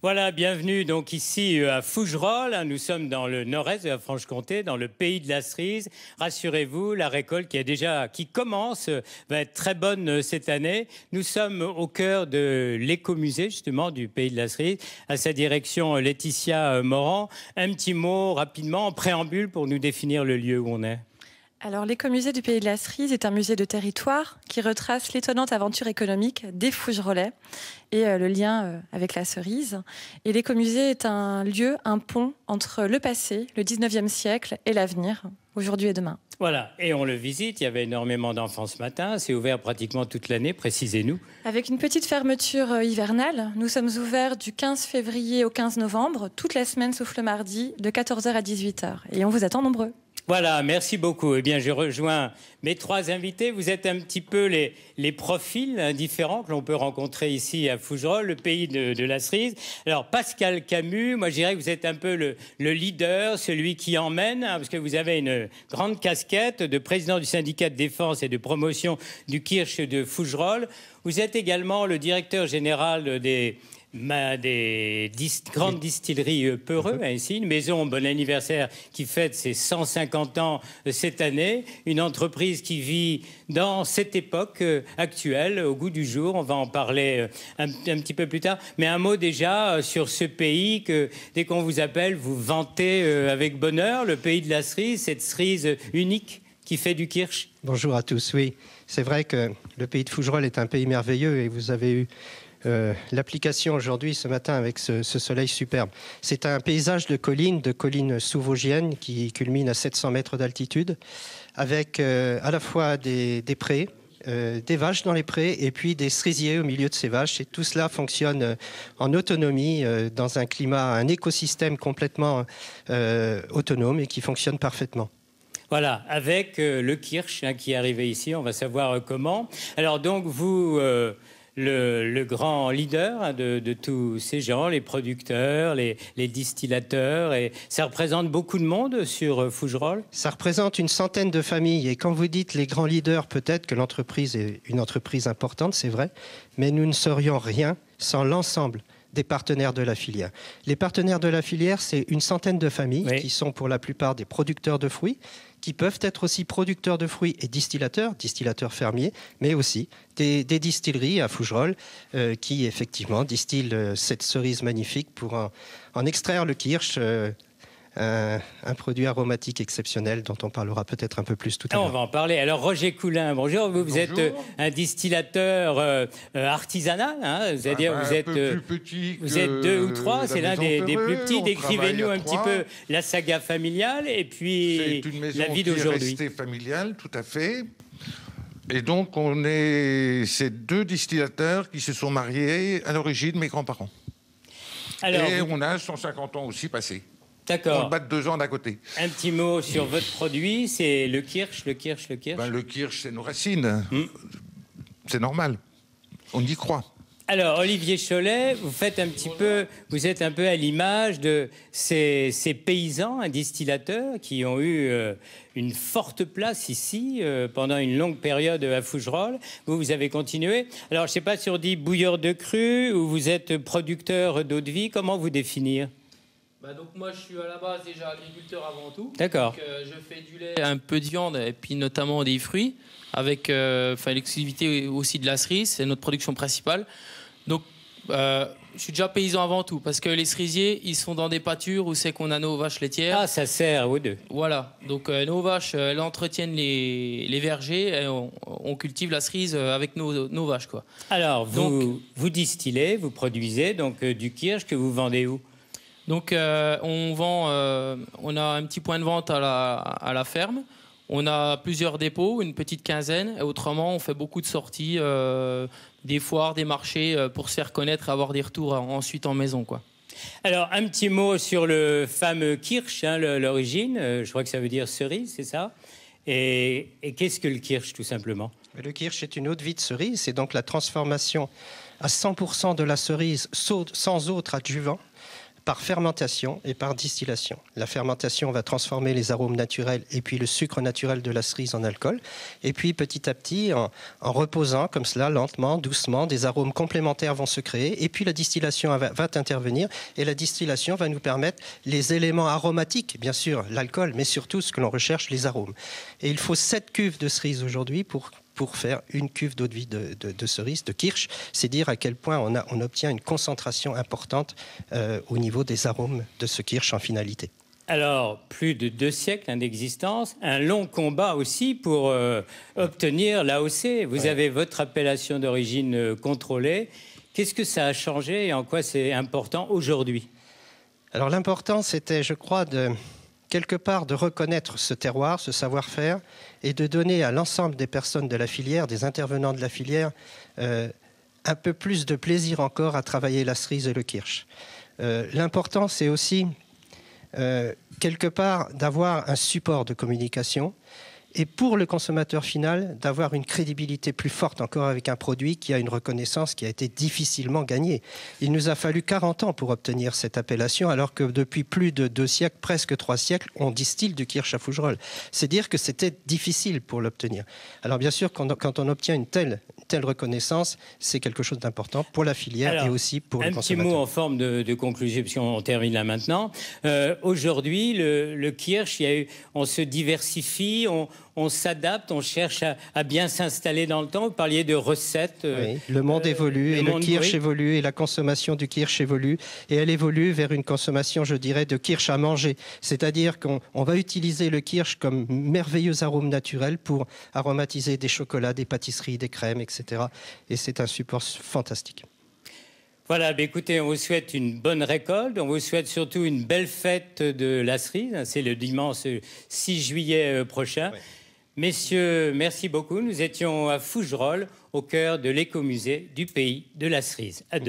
Voilà, bienvenue donc ici à Fougerolles. Nous sommes dans le nord-est de la Franche-Comté, dans le pays de la cerise. Rassurez-vous, la récolte qui commence va être très bonne cette année. Nous sommes au cœur de l'écomusée justement du pays de la cerise, à sa direction Laetitia Morand. Un petit mot rapidement en préambule pour nous définir le lieu où on est. Alors, l'écomusée du Pays de la Cerise est un musée de territoire qui retrace l'étonnante aventure économique des Fougerolais et le lien avec la cerise. Et l'écomusée est un lieu, un pont entre le passé, le 19e siècle et l'avenir, aujourd'hui et demain. Voilà, et on le visite, il y avait énormément d'enfants ce matin, c'est ouvert pratiquement toute l'année, précisez-nous. Avec une petite fermeture hivernale, nous sommes ouverts du 15 février au 15 novembre, toute la semaine sauf le mardi, de 14h à 18h. Et on vous attend nombreux. Voilà, merci beaucoup. Eh bien, je rejoins mes trois invités. Vous êtes un petit peu les profils différents que l'on peut rencontrer ici à Fougerolles, le pays de la cerise. Alors, Pascal Camus, moi je dirais que vous êtes un peu le leader, celui qui emmène, hein, parce que vous avez une grande casquette de président du syndicat de défense et de promotion du Kirsch de Fougerolles. Vous êtes également le directeur général des grandes distilleries Peureux, ici, une maison Bon Anniversaire qui fête ses 150 ans cette année, une entreprise qui vit dans cette époque actuelle, au goût du jour. On va en parler un petit peu plus tard. Mais un mot déjà sur ce pays que, dès qu'on vous appelle, vous vantez avec bonheur, le pays de la cerise, cette cerise unique qui fait du kirsch. Bonjour à tous, oui. C'est vrai que le pays de Fougerolles est un pays merveilleux et vous avez eu l'application aujourd'hui, ce matin, avec ce soleil superbe. C'est un paysage de collines sous-vosgiennes qui culmine à 700 mètres d'altitude, avec à la fois des prés, des vaches dans les prés et puis des cerisiers au milieu de ces vaches. Et tout cela fonctionne en autonomie, dans un climat, un écosystème complètement autonome et qui fonctionne parfaitement. Voilà, avec le kirsch qui est arrivé ici, on va savoir comment. Alors donc, vous... Le grand leader de tous ces gens, les producteurs, les distillateurs, et ça représente beaucoup de monde sur Fougerolles. Ça représente une centaine de familles, et quand vous dites les grands leaders, peut-être que l'entreprise est une entreprise importante, c'est vrai, mais nous ne serions rien sans l'ensemble des partenaires de la filière. Les partenaires de la filière, c'est une centaine de familles qui sont pour la plupart des producteurs de fruits, qui peuvent être aussi producteurs de fruits et distillateurs fermiers, mais aussi des distilleries à Fougerolles qui effectivement distillent cette cerise magnifique pour en extraire le kirsch, un produit aromatique exceptionnel dont on parlera peut-être un peu plus tout à l'heure. On va en parler. Alors Roger Coulin, bonjour. Vous êtes un distillateur artisanal, hein, c'est-à-dire vous êtes plus petit. Vous êtes deux ou trois, c'est l'un des plus petits. Décrivez-nous un petit peu la saga familiale et puis la vie d'aujourd'hui. C'est une maison qui est restée familiale, tout à fait. Et donc c'est deux distillateurs qui se sont mariés à l'origine, mes grands-parents. Et on a 150 ans aussi passés. D'accord. On le bat de 2 ans d'à côté. Un petit mot sur votre produit, c'est le kirsch. Le kirsch, c'est nos racines. C'est normal. On y croit. Alors, Olivier Chollet, vous êtes un peu à l'image de ces paysans, distillateurs, qui ont eu une forte place ici pendant une longue période à Fougerolles. Vous avez continué. Alors, je ne sais pas si on dit bouilleur de cru ou vous êtes producteur d'eau de vie. Comment vous définir ? Donc moi je suis à la base déjà agriculteur avant tout. D'accord. Donc je fais du lait, un peu de viande et puis notamment des fruits avec l'exclusivité aussi de la cerise, c'est notre production principale. Donc je suis déjà paysan avant tout parce que les cerisiers ils sont dans des pâtures où c'est qu'on a nos vaches laitières. Ah, ça sert aux deux. Voilà, donc nos vaches elles entretiennent les vergers et on cultive la cerise avec nos vaches quoi. Alors vous distillez, vous produisez donc du kirsch que vous vendez où ? Donc on a un petit point de vente à la ferme. On a plusieurs dépôts, une petite quinzaine. Et autrement, on fait beaucoup de sorties, des foires, des marchés pour se faire connaître et avoir des retours ensuite en maison, quoi. Alors, un petit mot sur le fameux kirsch, l'origine. Je crois que ça veut dire cerise, c'est ça ? Et qu'est-ce que le kirsch, tout simplement ? Le kirsch est une eau de vie de cerise. C'est donc la transformation à 100% de la cerise sans autre adjuvant, par fermentation et par distillation. La fermentation va transformer les arômes naturels et puis le sucre naturel de la cerise en alcool. Et puis petit à petit, en reposant comme cela, lentement, doucement, des arômes complémentaires vont se créer. Et puis la distillation va intervenir. Et la distillation va nous permettre les éléments aromatiques, bien sûr, l'alcool, mais surtout ce que l'on recherche, les arômes. Et il faut 7 cuves de cerise aujourd'hui pour faire une cuve d'eau-de-vie de cerise, de kirsch. C'est dire à quel point on obtient une concentration importante au niveau des arômes de ce kirsch en finalité. Alors, plus de 2 siècles d'existence, un long combat aussi pour obtenir l'AOC. Vous avez votre appellation d'origine contrôlée. Qu'est-ce que ça a changé et en quoi c'est important aujourd'hui? Alors l'important, c'était, je crois, quelque part de reconnaître ce terroir, ce savoir-faire, et de donner à l'ensemble des personnes de la filière, des intervenants de la filière, un peu plus de plaisir encore à travailler la cerise et le kirsch. L'important, c'est aussi, quelque part, d'avoir un support de communication, et pour le consommateur final, d'avoir une crédibilité plus forte encore avec un produit qui a une reconnaissance qui a été difficilement gagnée. Il nous a fallu 40 ans pour obtenir cette appellation, alors que depuis plus de 2 siècles, presque 3 siècles, on distille du kirsch à Fougerolles. C'est dire que c'était difficile pour l'obtenir. Alors bien sûr, quand on obtient une telle reconnaissance, c'est quelque chose d'important pour la filière et aussi pour le consommateur. Un petit mot en forme de conclusion, puisqu'on termine là maintenant. Aujourd'hui, le kirsch, on se diversifie, on s'adapte, on cherche à bien s'installer dans le temps. Vous parliez de recettes. Oui, le monde évolue et le kirsch évolue et la consommation du kirsch évolue. Et elle évolue vers une consommation, je dirais, de kirsch à manger. C'est-à-dire qu'on va utiliser le kirsch comme merveilleux arôme naturel pour aromatiser des chocolats, des pâtisseries, des crèmes, etc. Et c'est un support fantastique. Voilà, écoutez, on vous souhaite une bonne récolte, on vous souhaite surtout une belle fête de la cerise. C'est le dimanche 6 juillet prochain. Oui. Messieurs, merci beaucoup. Nous étions à Fougerolles, au cœur de l'écomusée du pays de la cerise. À demain.